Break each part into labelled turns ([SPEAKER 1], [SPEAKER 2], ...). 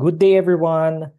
[SPEAKER 1] Good day, everyone.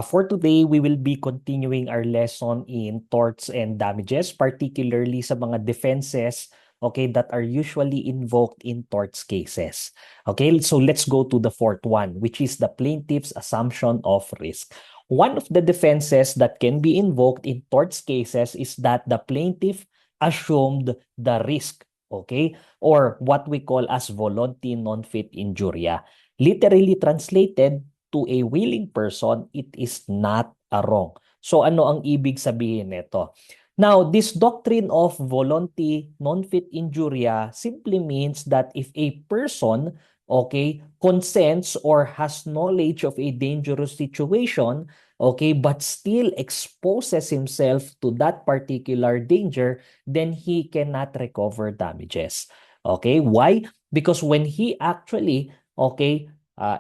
[SPEAKER 1] For today, we will be continuing our lesson in torts and damages, particularly sa mga defenses, okay, that are usually invoked in torts cases. Okay, so let's go to the fourth one, which is the plaintiff's assumption of risk. One of the defenses that can be invoked in torts cases is that the plaintiff assumed the risk, okay, or what we call as volunti non fit injuria. Literally translated, to a willing person, it is not a wrong. So ano ang ibig sabihin nito? Now, this doctrine of volunti non fit injuria simply means that if a person, okay, consents or has knowledge of a dangerous situation, okay, but still exposes himself to that particular danger, then he cannot recover damages. Okay, why? Because when he actually, okay,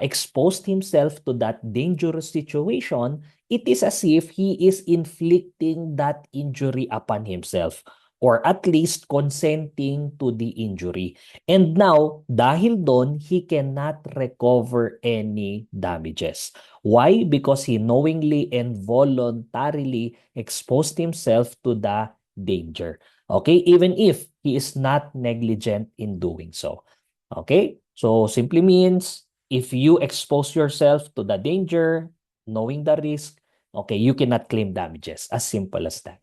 [SPEAKER 1] exposed himself to that dangerous situation, it is as if he is inflicting that injury upon himself or at least consenting to the injury. And now, dahil doon, he cannot recover any damages. Why? Because he knowingly and voluntarily exposed himself to the danger. Okay? Even if he is not negligent in doing so. Okay? So, simply means if you expose yourself to the danger, knowing the risk, okay, you cannot claim damages. As simple as that.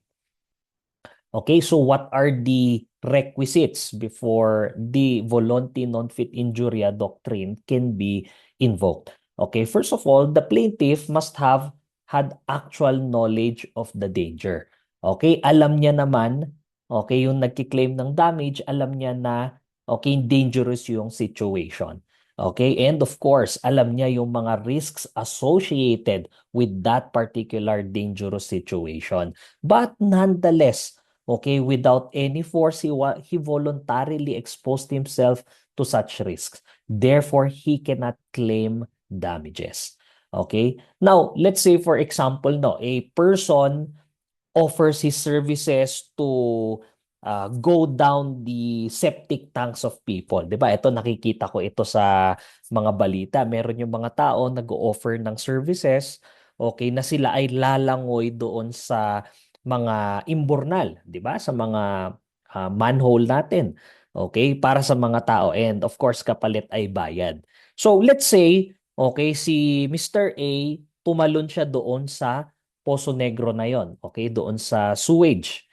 [SPEAKER 1] Okay, so what are the requisites before the volunti non fit injuria doctrine can be invoked? Okay, first of all, the plaintiff must have had actual knowledge of the danger. Okay, alam niya naman, okay, yung nagki-claim ng damage, alam niya na okay, dangerous yung situation. Okay, and of course, alam niya yung mga risks associated with that particular dangerous situation. But nonetheless, okay, without any force, he voluntarily exposed himself to such risks. Therefore, he cannot claim damages. Okay? Now, let's say for example, no, a person offers his services to go down the septic tanks of people. 'Di ba? Ito nakikita ko ito sa mga balita. Meron yung mga tao nag-o-offer ng services, okay, na sila ay lalangoy doon sa mga imbornal, 'di ba? Sa mga manhole natin. Okay, para sa mga tao, and of course kapalit ay bayad. So let's say, okay, si Mr. A tumalon siya doon sa Poso Negro na yon, okay, doon sa sewage.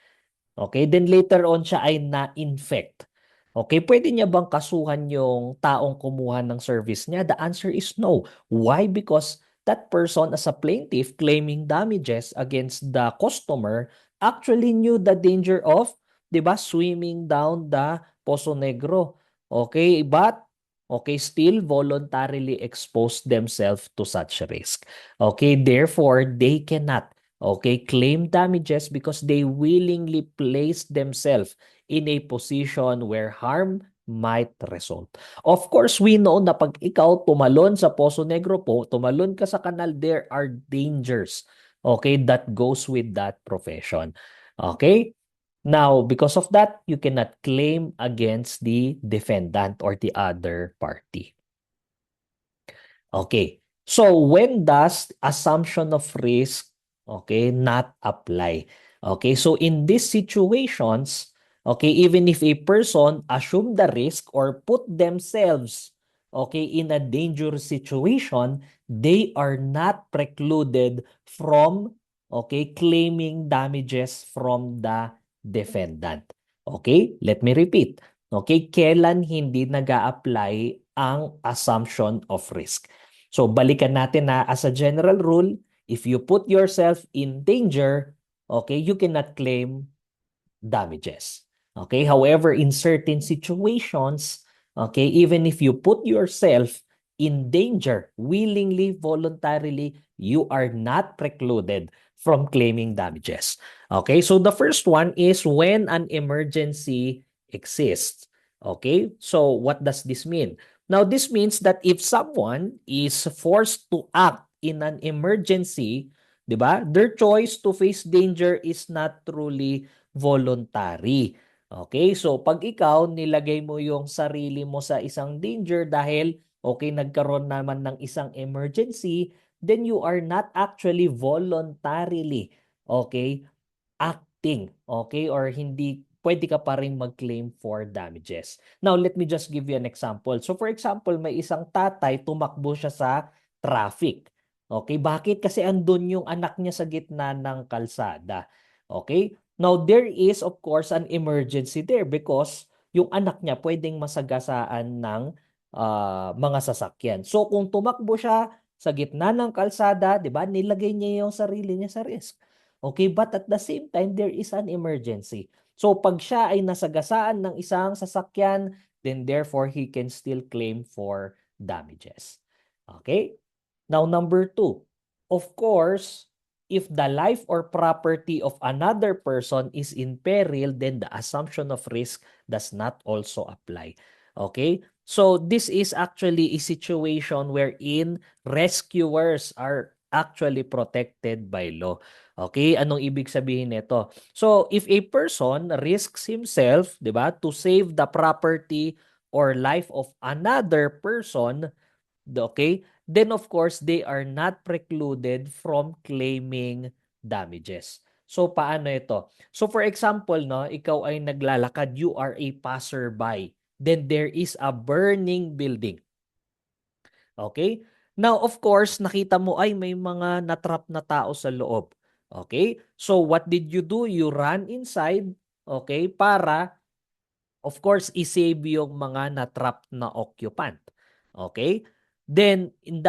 [SPEAKER 1] Okay, then later on siya ay na-infect. Okay, pwede niya bang kasuhan yung taong kumuha ng service niya? The answer is no. Why? Because that person as a plaintiff claiming damages against the customer actually knew the danger of, 'di ba, swimming down the Poso Negro. Okay, but okay, still voluntarily expose themselves to such risk. Okay, therefore they cannot, okay, claim damages because they willingly place themselves in a position where harm might result. Of course, we know na pag ikaw tumalon sa Poso Negro po, tumalon ka sa kanal, there are dangers, okay, that goes with that profession. Okay? Now, because of that, you cannot claim against the defendant or the other party. Okay. So when does assumption of risk, okay, not apply? Okay, so in these situations, okay, even if a person assume the risk or put themselves, okay, in a dangerous situation, they are not precluded from, okay, claiming damages from the defendant. Okay, let me repeat. Okay, kailan hindi nag-a-apply ang assumption of risk? So balikan natin na as a general rule, if you put yourself in danger, okay, you cannot claim damages. Okay, however, in certain situations, okay, even if you put yourself in danger willingly, voluntarily, you are not precluded from claiming damages. Okay, so the first one is when an emergency exists. Okay, so what does this mean? Now, this means that if someone is forced to act in an emergency, di ba, their choice to face danger is not truly voluntary. Okay, so pag ikaw nilagay mo yung sarili mo sa isang danger dahil okay, nagkaroon naman ng isang emergency, then you are not actually voluntarily, okay, acting, okay, or hindi pwede ka pa rin mag-claim for damages. Now, let me just give you an example. So, for example, may isang tatay, tumakbo siya sa traffic. Okay, bakit? Kasi andun yung anak niya sa gitna ng kalsada. Okay? Now, there is, of course, an emergency there because yung anak niya pwedeng masagasaan ng mga sasakyan. So, kung tumakbo siya sa gitna ng kalsada, di ba, nilagay niya yung sarili niya sa risk. Okay, but at the same time, there is an emergency. So pag siya ay nasagasaan ng isang sasakyan, then therefore he can still claim for damages. Okay? Now number two, of course, if the life or property of another person is in peril, then the assumption of risk does not also apply. Okay? So this is actually a situation wherein rescuers are actually protected by law. Okay, anong ibig sabihin nito? So, if a person risks himself, 'di ba, to save the property or life of another person, okay, then of course they are not precluded from claiming damages. So, paano ito? So, for example, no, ikaw ay naglalakad, you are a passerby. Then there is a burning building. Okay? Now, of course, nakita mo ay may mga natrap na tao sa loob. Okay? So, what did you do? You ran inside, okay, para, of course, isave yung mga natrap na occupant. Okay? Then, in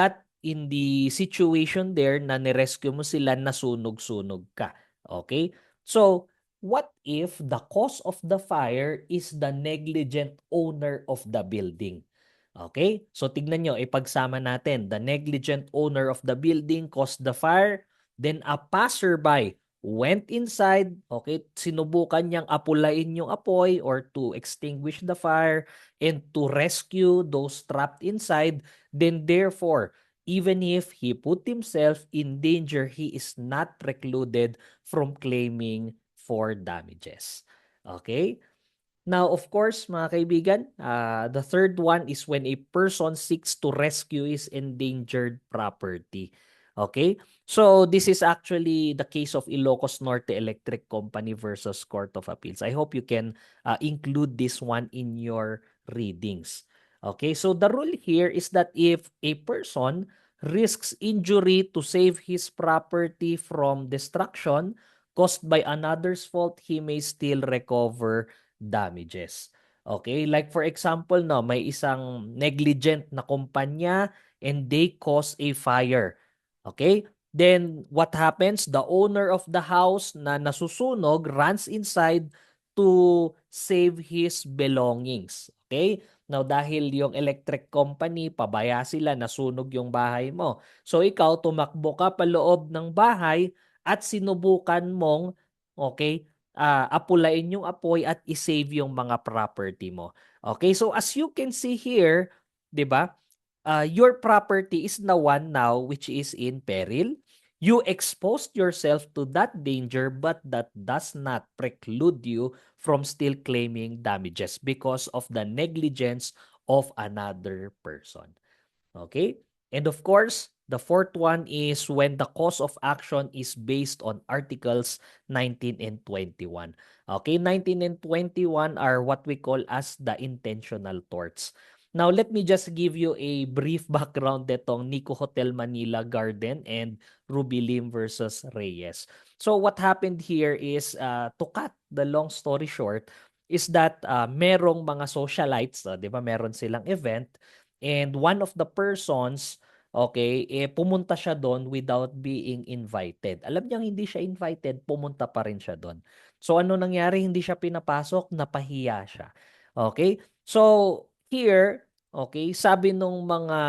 [SPEAKER 1] the situation there na nirescue mo sila, nasunog-sunog ka. Okay? So, what if the cause of the fire is the negligent owner of the building? Okay? So tignan nyo, ipagsama natin. The negligent owner of the building caused the fire. Then a passerby went inside. Okay? Sinubukan niyang apulain yung apoy or to extinguish the fire and to rescue those trapped inside. Then therefore, even if he put himself in danger, he is not precluded from claiming for damages. Okay? Now, of course, mga kaibigan, the third one is when a person seeks to rescue his endangered property. Okay? So, this is actually the case of Ilocos Norte Electric Company versus Court of Appeals. I hope you can include this one in your readings. Okay? So, the rule here is that if a person risks injury to save his property from destruction caused by another's fault, he may still recover damages. Okay? Like for example, no, may isang negligent na kumpanya and they cause a fire. Okay? Then what happens? The owner of the house na nasusunog runs inside to save his belongings. Okay? Now dahil yung electric company, pabaya sila, nasunog yung bahay mo. So ikaw, tumakbo ka pa loob ng bahay at sinubukan mong, okay, apulain yung apoy at i-save yung mga property mo. Okay, so as you can see here, 'di ba? Your property is the one now which is in peril. You exposed yourself to that danger, but that does not preclude you from still claiming damages because of the negligence of another person. Okay? And of course, the fourth one is when the cause of action is based on Articles 19 and 21. Okay, 19 and 21 are what we call as the intentional torts. Now, let me just give you a brief background netong Nico Hotel Manila Garden and Ruby Lim versus Reyes. So, what happened here is, to cut the long story short, is that merong mga socialites, di ba, meron silang event. And one of the persons, okay, pumunta siya doon without being invited. Alam niyang hindi siya invited, pumunta pa rin siya doon. So ano nangyari? Hindi siya pinapasok, napahiya siya. Okay? So here, okay, sabi nung mga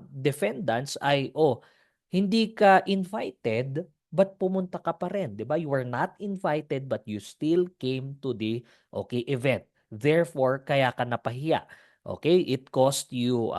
[SPEAKER 1] defendants ay, oh, hindi ka invited, but pumunta ka pa rin, 'di ba? You were not invited but you still came to the okay event. Therefore, kaya ka napahiya. Okay, it cost you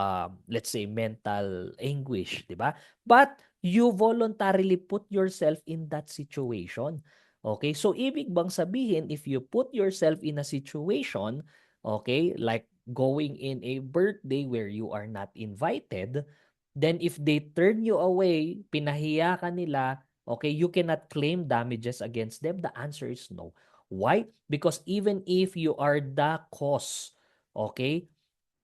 [SPEAKER 1] let's say mental anguish, 'di ba? But you voluntarily put yourself in that situation. Okay? So ibig bang sabihin if you put yourself in a situation, okay, like going in a birthday where you are not invited, Then if they turn you away, pinahiya ka nila, okay, you cannot claim damages against them. The answer is no. Why? Because even if you are the cause, okay,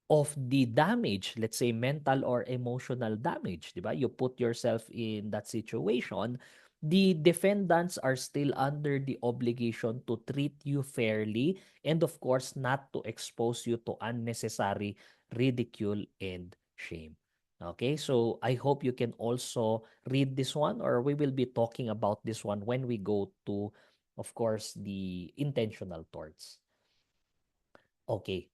[SPEAKER 1] of the damage, let's say mental or emotional damage, di ba? You put yourself in that situation, the defendants are still under the obligation to treat you fairly and of course not to expose you to unnecessary ridicule and shame. Okay, so I hope you can also read this one, or we will be talking about this one when we go to, of course, the intentional torts. Okay.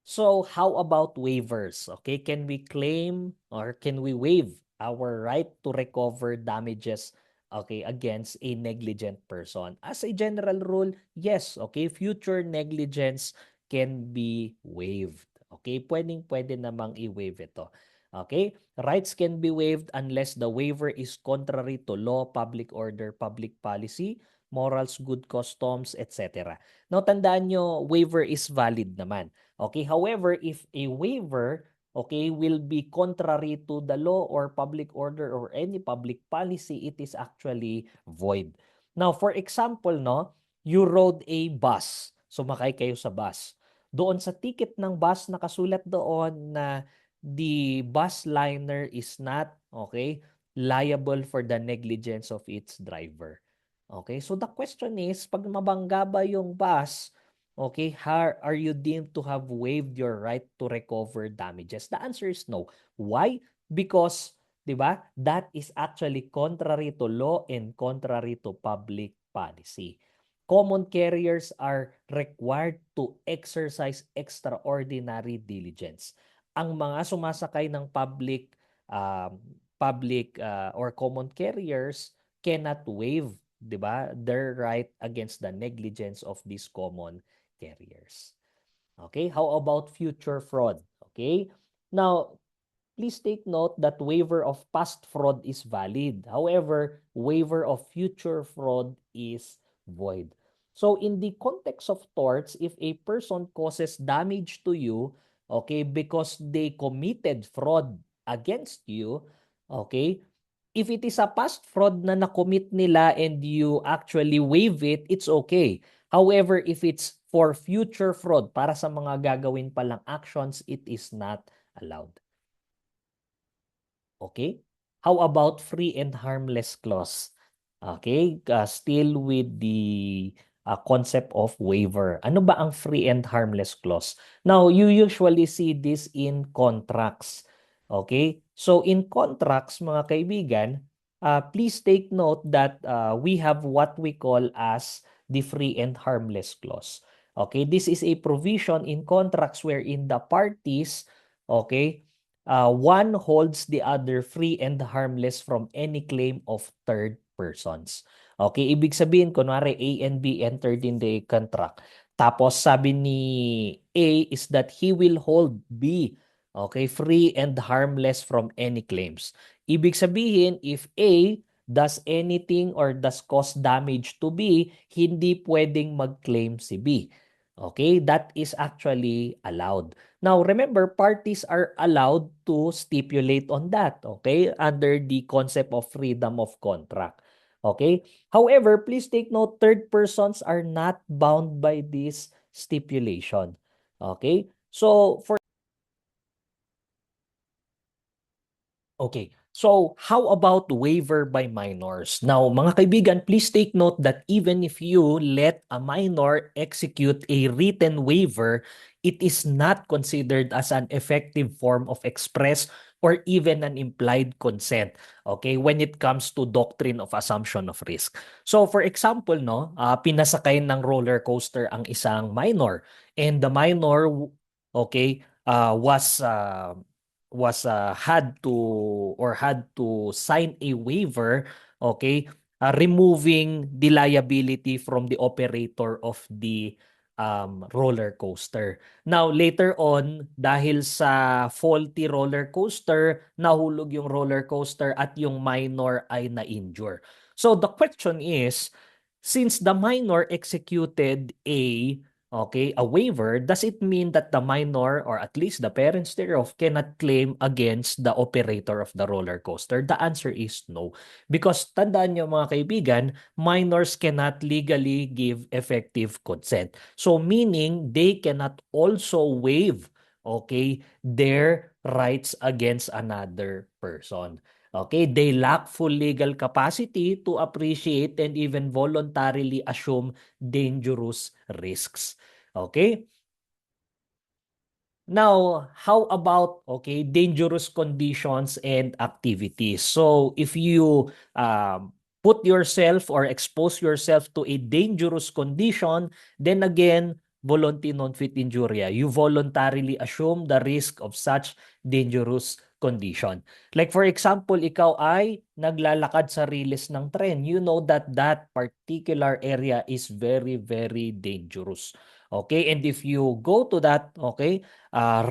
[SPEAKER 1] So how about waivers? Okay, can we claim or can we waive our right to recover damages, okay, against a negligent person? As a general rule, yes, okay, future negligence can be waived. Okay, pwede namang i-waive ito. Okay, rights can be waived unless the waiver is contrary to law, public order, public policy, morals, good customs, etc. Now, tandaan nyo, waiver is valid naman. Okay, however, if a waiver, okay, will be contrary to the law or public order or any public policy, it is actually void. Now, for example, no, you rode a bus. Sumakay kayo sa bus. Doon sa ticket ng bus, nakasulat doon na the bus liner is not, okay, liable for the negligence of its driver. Okay, so the question is, pag mabangga ba yung bus, okay, how are you deemed to have waived your right to recover damages? The answer is no. Why? Because, di ba, that is actually contrary to law and contrary to public policy. Common carriers are required to exercise extraordinary diligence. Ang mga sumasakay ng or common carriers cannot waive, 'di ba, their right against the negligence of these common carriers. Okay, how about future fraud? Okay, now please take note that waiver of past fraud is valid. However, waiver of future fraud is void. So in the context of torts, if a person causes damage to you, okay, because they committed fraud against you, okay, if it is a past fraud na nakomit nila and you actually waive it, it's okay. However, if it's for future fraud, para sa mga gagawin palang actions, it is not allowed. Okay? How about free and harmless clause? Okay, still with the concept of waiver. Ano ba ang free and harmless clause? Now, you usually see this in contracts. Okay? So in contracts, mga kaibigan, please take note that we have what we call as the free and harmless clause. Okay, this is a provision in contracts wherein the parties, okay, one holds the other free and harmless from any claim of third persons. Okay, ibig sabihin, kunwari A and B entered in the contract. Tapos sabi ni A is that he will hold B, okay, free and harmless from any claims. Ibig sabihin, if A does anything or does cause damage to B, hindi pwedeng mag-claim si B. Okay, that is actually allowed. Now, remember, parties are allowed to stipulate on that, okay, under the concept of freedom of contract. Okay? However, please take note, third persons are not bound by this stipulation. Okay? So, for Okay. So, how about waiver by minors? Now, mga kaibigan, please take note that even if you let a minor execute a written waiver, it is not considered as an effective form of express or even an implied consent, okay, when it comes to doctrine of assumption of risk. So, for example, no, pinasakay ng roller coaster ang isang minor and the minor, okay, had to sign a waiver, okay, removing the liability from the operator of the roller coaster. Now, later on, dahil sa faulty roller coaster, nahulog yung roller coaster at yung minor ay na-injure. So the question is, since the minor executed a okay, a waiver, does it mean that the minor or at least the parents thereof cannot claim against the operator of the roller coaster? The answer is no. Because tandaan nyo mga kaibigan, minors cannot legally give effective consent. So meaning they cannot also waive, okay, their rights against another person. Okay, they lack full legal capacity to appreciate and even voluntarily assume dangerous risks. Okay? Now, how about dangerous conditions and activities? So, if you put yourself or expose yourself to a dangerous condition, then again, volunti non fit injuria. You voluntarily assume the risk of such dangerous condition. Like for example, ikaw ay naglalakad sa riles ng tren. You know that that particular area is very, very dangerous. Okay, and if you go to that,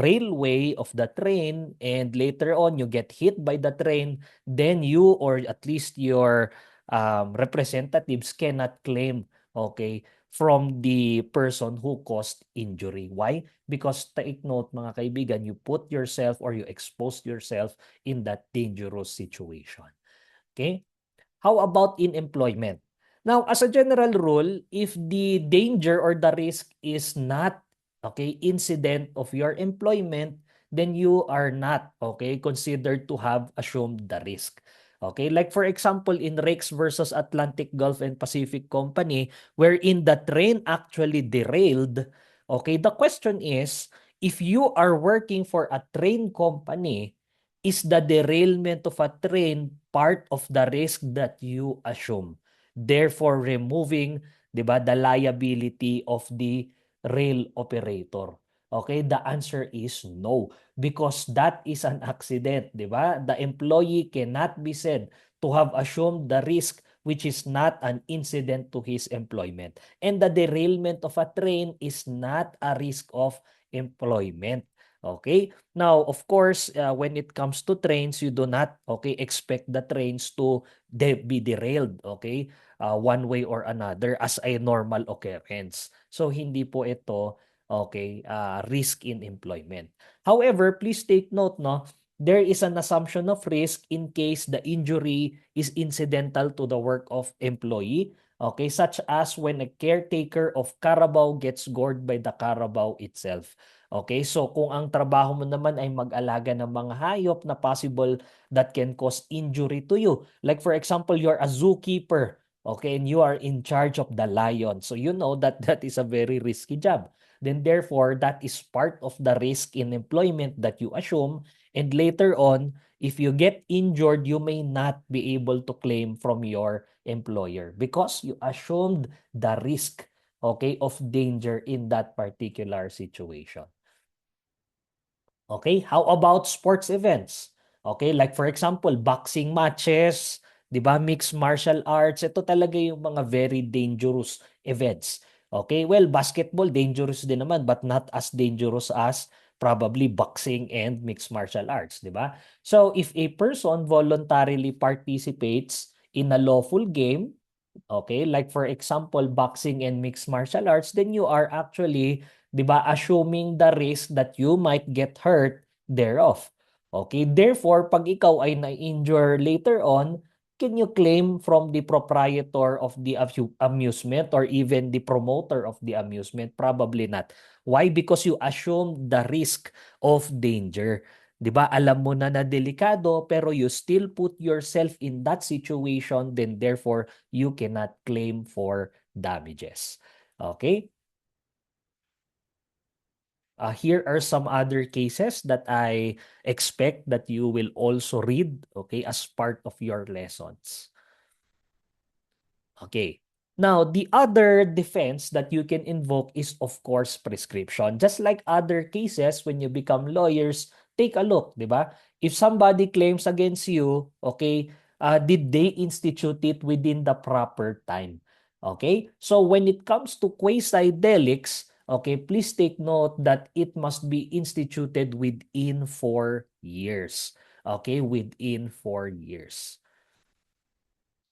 [SPEAKER 1] railway of the train and later on you get hit by the train, then you or at least your representatives cannot claim, from the person who caused injury. Why? Because take note mga kaibigan, you put yourself or you expose yourself in that dangerous situation. Okay? How about in employment? Now, as a general rule, if the danger or the risk is not incident of your employment, then you are not considered to have assumed the risk. Okay, like for example, in Rex versus Atlantic Gulf and Pacific Company, wherein the train actually derailed, the question is, if you are working for a train company, is the derailment of a train part of the risk that you assume? Therefore, removing, 'di ba, the liability of the rail operator. Okay, the answer is no because that is an accident, 'di ba? The employee cannot be said to have assumed the risk which is not an incident to his employment. And the derailment of a train is not a risk of employment. Okay? Now, of course, when it comes to trains, you do not expect the trains to be derailed, one way or another as a normal occurrence. So hindi po ito risk in employment. However, please take note, no, there is an assumption of risk in case the injury is incidental to the work of employee. Okay, such as when a caretaker of Carabao gets gored by the Carabao itself. Okay, so kung ang trabaho mo naman ay mag-alaga ng mga hayop na possible that can cause injury to you. Like for example, you're a zookeeper, and you are in charge of the lion. So you know that that is a very risky job. Then therefore, that is part of the risk in employment that you assume. And later on, if you get injured, you may not be able to claim from your employer because you assumed the risk, of danger in that particular situation. Okay, how about sports events? Okay, like for example, boxing matches, 'di ba, mixed martial arts, ito talaga yung mga very dangerous events. Okay, well, basketball dangerous din naman but not as dangerous as probably boxing and mixed martial arts, 'di ba? So if a person voluntarily participates in a lawful game, okay, like for example, boxing and mixed martial arts, then you are actually, 'di ba, assuming the risk that you might get hurt thereof. Okay, therefore, pag ikaw ay na-injure later on, can you claim from the proprietor of the amusement or even the promoter of the amusement? Probably not. Why? Because you assume the risk of danger. 'Di ba? Alam mo na na delikado pero you still put yourself in that situation, then therefore you cannot claim for damages. Okay? Here are some other cases that I expect that you will also read, as part of your lessons. Okay. Now, the other defense that you can invoke is, of course, prescription. Just like other cases, when you become lawyers, take a look, di ba? If somebody claims against you, did they institute it within the proper time? Okay? So, when it comes to quasi-delicts, please take note that it must be instituted within 4 years. Okay? Within 4 years.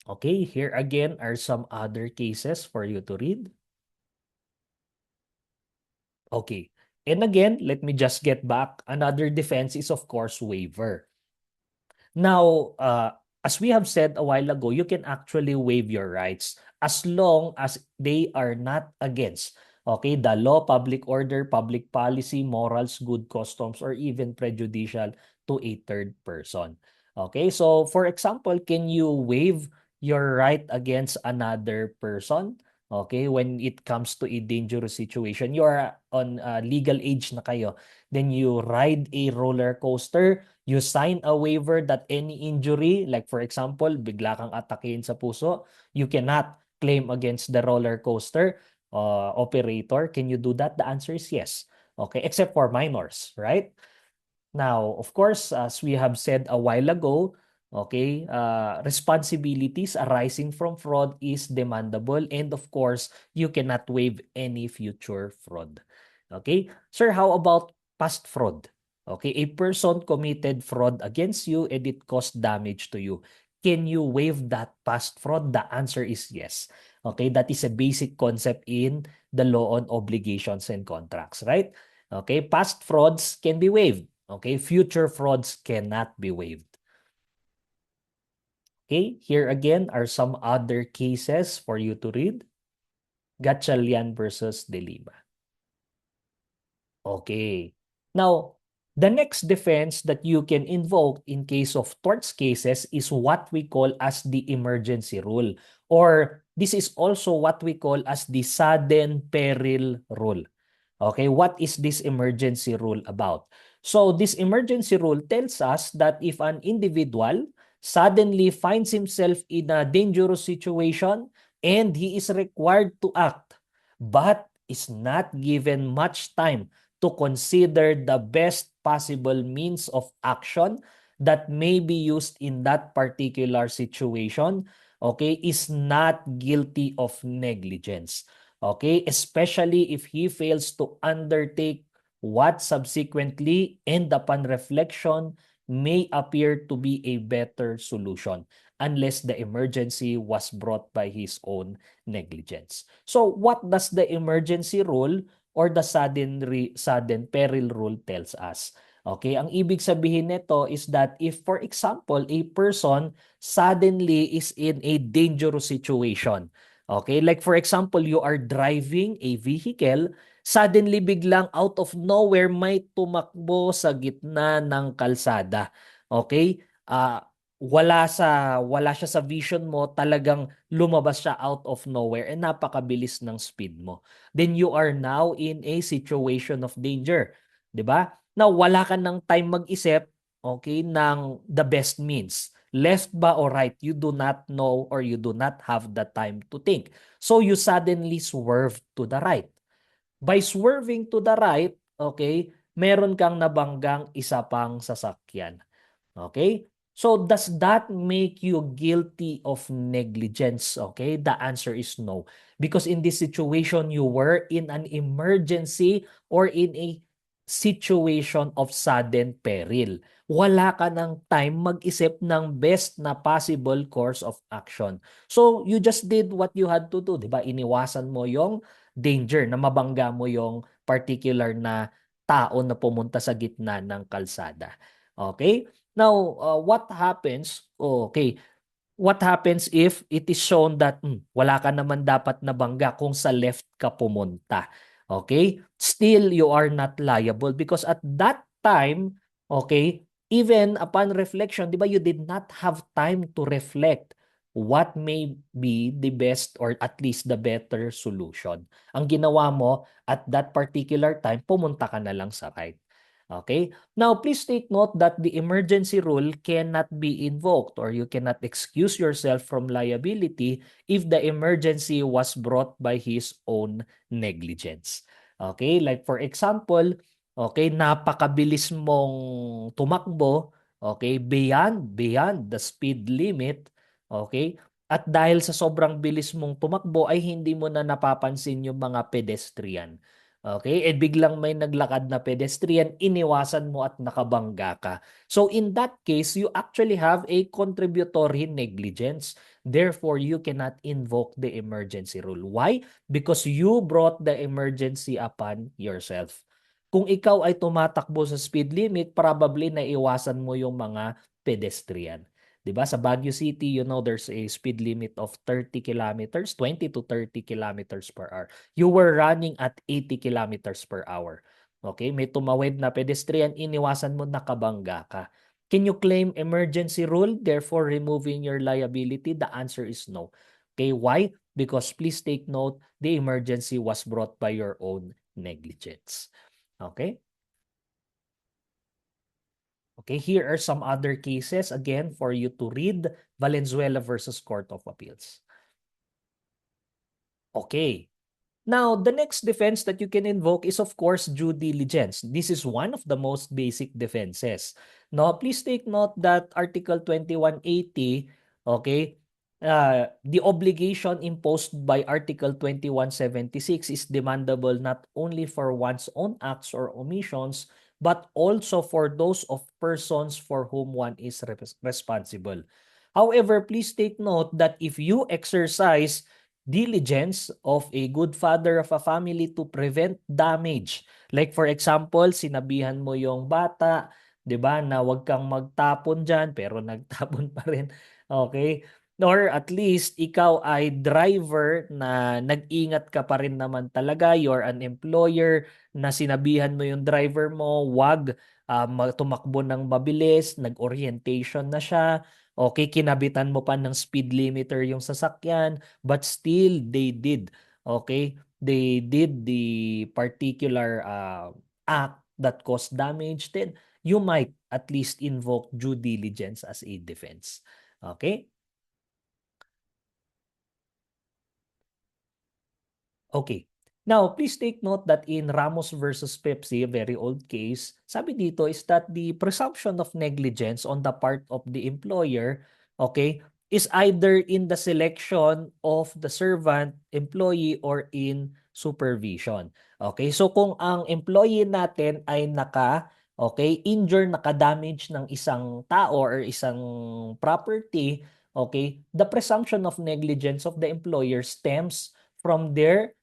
[SPEAKER 1] Okay, here again are some other cases for you to read. Okay. And again, let me just get back. Another defense is, of course, waiver. Now, as we have said a while ago, you can actually waive your rights as long as they are not against, okay, the law, public order, public policy, morals, good customs, or even prejudicial to a third person. Okay, so for example, can you waive your right against another person? Okay, when it comes to a dangerous situation, you are on legal age na kayo, then you ride a roller coaster, you sign a waiver that any injury, like for example, bigla kang atakihin sa puso, you cannot claim against the roller coaster operator. Can you do that? The answer is yes. Okay, except for minors, right? Now, of course, as we have said a while ago, okay, responsibilities arising from fraud is demandable, and of course, you cannot waive any future fraud. Okay, sir, how about past fraud? Okay, a person committed fraud against you and it caused damage to you. Can you waive that past fraud? The answer is yes. Okay, that is a basic concept in the law on obligations and contracts, right? Okay, past frauds can be waived. Okay, future frauds cannot be waived. Okay, here again are some other cases for you to read. Gatchalian versus De Lima. Okay. Now, the next defense that you can invoke in case of torts cases is what we call as the emergency rule, or this is also what we call as the sudden peril rule. Okay, what is this emergency rule about? So this emergency rule tells us that if an individual suddenly finds himself in a dangerous situation and he is required to act, but is not given much time to consider the best possible means of action that may be used in that particular situation, okay, is not guilty of negligence. Okay, especially if he fails to undertake what subsequently and upon reflection may appear to be a better solution unless the emergency was brought by his own negligence. So what does the emergency rule or the sudden peril rule tells us? Okay, ang ibig sabihin nito is that if for example a person suddenly is in a dangerous situation. Okay, like for example, you are driving a vehicle, suddenly biglang out of nowhere may tumakbo sa gitna ng kalsada. Okay? Wala siya sa vision mo, talagang lumabas siya out of nowhere and napakabilis ng speed mo. Then you are now in a situation of danger, 'di ba? Now wala ka ng time mag-isip, okay, ng the best means. Left ba or right, you do not know or you do not have the time to think. So you suddenly swerve to the right. By swerving to the right, okay, meron kang nabanggang isa pang sasakyan. Okay? So does that make you guilty of negligence? Okay? The answer is no. Because in this situation, you were in an emergency or in a situation of sudden peril. Wala ka ng time mag-isip ng best na possible course of action. So you just did what you had to do, 'di ba? Iniwasan mo yung danger na mabangga mo yung particular na tao na pumunta sa gitna ng kalsada. Okay? Now, what happens? Okay, what happens if it is shown that wala ka naman dapat na bangga kung sa left ka pumunta? Okay? Still, you are not liable because at that time, okay, even upon reflection, di ba, you did not have time to reflect what may be the best or at least the better solution. Ang ginawa mo at that particular time, pumunta ka na lang sa right. Okay? Now, please take note that the emergency rule cannot be invoked or you cannot excuse yourself from liability if the emergency was brought by his own negligence. Okay? Like for example, okay, napakabilis mong tumakbo, okay, beyond the speed limit, okay? At dahil sa sobrang bilis mong tumakbo ay hindi mo na napapansin yung mga pedestrian. Okay? And biglang may naglakad na pedestrian, iniwasan mo at nakabangga ka. So in that case, you actually have a contributory negligence. Therefore, you cannot invoke the emergency rule. Why? Because you brought the emergency upon yourself. Kung ikaw ay tumatakbo sa speed limit, probably naiwasan mo yung mga pedestrian. 'Di ba? Sa Baguio City, there's a speed limit of 30 kilometers, 20 to 30 kilometers per hour. You were running at 80 kilometers per hour. Okay? May tumawid na pedestrian, iniwasan mo, nakabangga ka. Can you claim emergency rule, therefore removing your liability? The answer is no. Okay, why? Because please take note, the emergency was brought by your own negligence. Okay? Okay, here are some other cases again for you to read. Valenzuela versus Court of Appeals. Okay. Now, the next defense that you can invoke is, of course, due diligence. This is one of the most basic defenses. Now, please take note that Article 2180, okay, the obligation imposed by Article 2176 is demandable not only for one's own acts or omissions, but also for those of persons for whom one is responsible. However, please take note that if you exercise diligence of a good father of a family to prevent damage. Like for example, sinabihan mo yung bata, 'di ba, na wag kang magtapon diyan pero nagtapon pa rin. Okay? Or at least ikaw ay driver na nag-ingat ka pa rin naman talaga. You're an employer na sinabihan mo yung driver mo, wag tumakbo ng mabilis, nag-orientation na siya. Okay, kinabitan mo pa ng speed limiter yung sasakyan, but still they did. Okay, they did the particular act that caused damage, then you might at least invoke due diligence as a defense. Okay. Okay. Now, please take note that in Ramos versus Pepsi, a very old case, sabi dito is that the presumption of negligence on the part of the employer, okay, is either in the selection of the servant, employee, or in supervision. Okay, so kung ang employee natin ay injure, naka-damage ng isang tao or isang property, okay, the presumption of negligence of the employer stems from their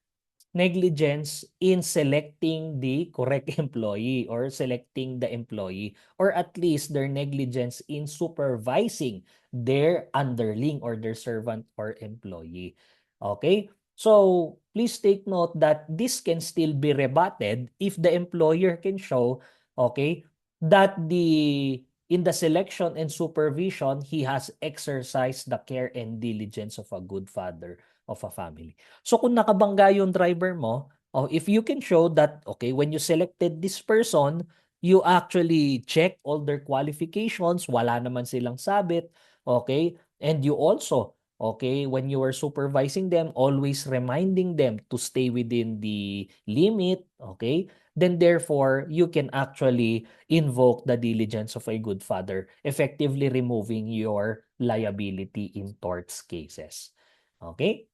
[SPEAKER 1] negligence in selecting the correct employee or selecting the employee, or at least their negligence in supervising their underling or their servant or employee. Okay? So, please take note that this can still be rebutted if the employer can show, okay, that in the selection and supervision, he has exercised the care and diligence of a good father of a family. So kung nakabangga yung driver mo, if you can show that, okay, when you selected this person, you actually check all their qualifications, wala naman silang sabit, okay, and you also, okay, when you are supervising them, always reminding them to stay within the limit, okay, then therefore, you can actually invoke the diligence of a good father, effectively removing your liability in torts cases. Okay?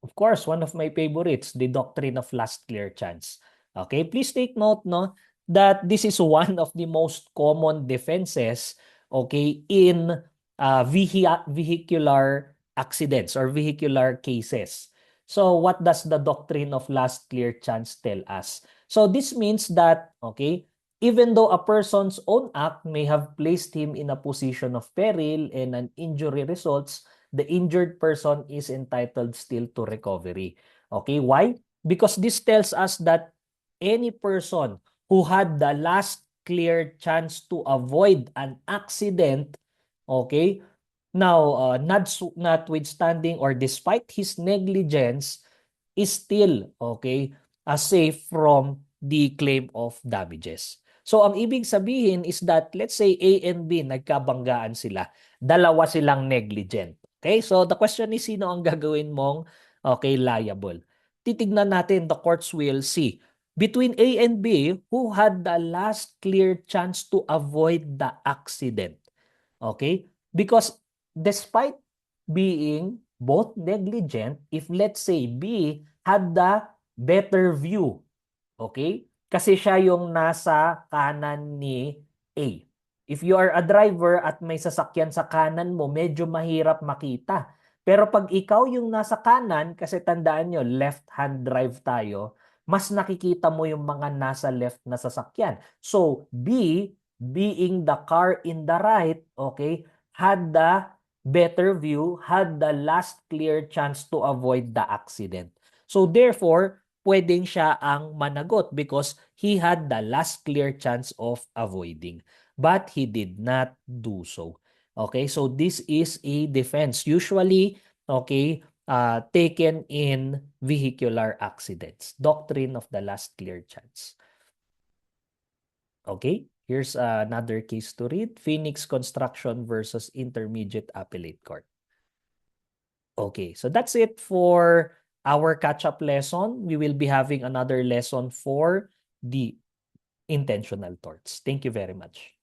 [SPEAKER 1] Of course, one of my favorites, the doctrine of last clear chance. Okay, please take note that this is one of the most common defenses, okay, in vehicular accidents or vehicular cases. So what does the doctrine of last clear chance tell us? So this means that, okay, even though a person's own act may have placed him in a position of peril and an injury results, the injured person is entitled still to recovery. Okay, why? Because this tells us that any person who had the last clear chance to avoid an accident, okay, now notwithstanding or despite his negligence, is still, okay, safe from the claim of damages. So ang ibig sabihin is that let's say A and B nagkabanggaan sila, dalawa silang negligent. Okay? So the question is, sino ang gagawin mong okay liable? Titignan natin, the courts will see between A and B who had the last clear chance to avoid the accident. Okay? Because despite being both negligent, if let's say B had the better view. Okay? Kasi siya yung nasa kanan ni A. If you are a driver at may sasakyan sa kanan mo, medyo mahirap makita. Pero pag ikaw yung nasa kanan, kasi tandaan nyo, left-hand drive tayo, mas nakikita mo yung mga nasa left na sasakyan. So, B, being the car in the right, okay, had the better view, had the last clear chance to avoid the accident. So, therefore, pwedeng siya ang managot because he had the last clear chance of avoiding. But he did not do so. Okay, so this is a defense. Usually, okay, taken in vehicular accidents. Doctrine of the last clear chance. Okay, here's another case to read. Phoenix Construction versus Intermediate Appellate Court. Okay, so that's it for our catch-up lesson. We will be having another lesson for the intentional torts. Thank you very much.